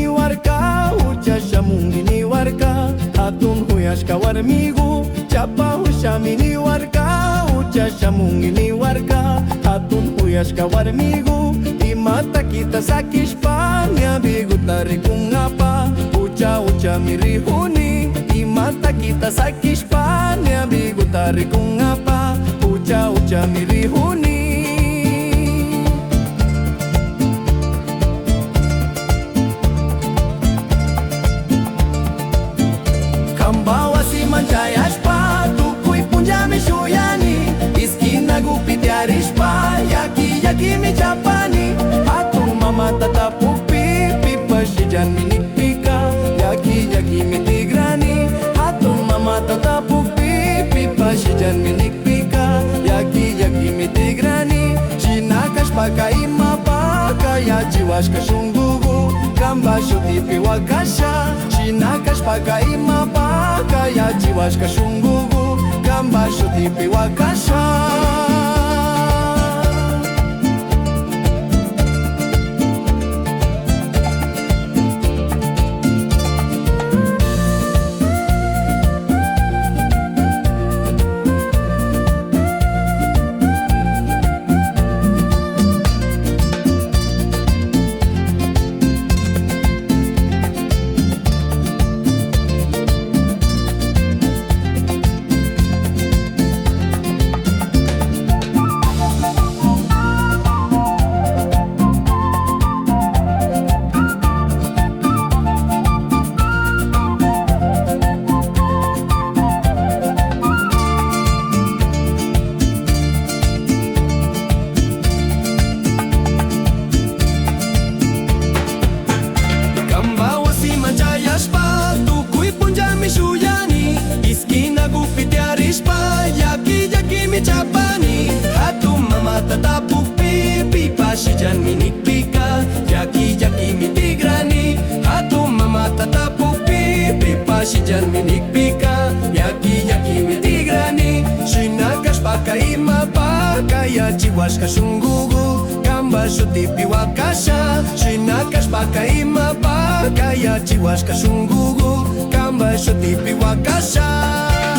ni warka, uchasha mungi ni warka, hatun huyashka warmigu, chapa hushami ni warka, uchasha mungi ni warka, hatun huyashka warmigu, imata kita sakishpa, nyabigu tarikung apa, ucha mirihuni, imata kita sakishpa, nyabigu tarikung apa, ucha mirihuni. Kambawa si manjayashpa, tukui punjami shuyani, iskina gupitiarishpa, yaki mi chapani, hatun mama tatapupi, pipa shijan minikpika, yaki mi tigrani, hatun mama tatapupi, pipa shijan minikpika, yaki mi tigrani, shinakashpa kaima pa, kaya chiwashka shungugu, kamba shutipi wakasha, shinakashpa kaima pa, kaya chiwashka shungugu, kamba shutipi wakasha. Yaki mi chapani, hatun mama tatapupi, pipa shijan minikpika, yaki mi tigrani, hatun mama tatapupi, pipa shijan minikpika, yaki mi tigrani, shinakashpa kaima pa, kaya chiwashka shungugu, kamba shutipi wakasha, shinakashpa kaima pa, kaya chiwashka shungugu, kamba shutipi wakasha.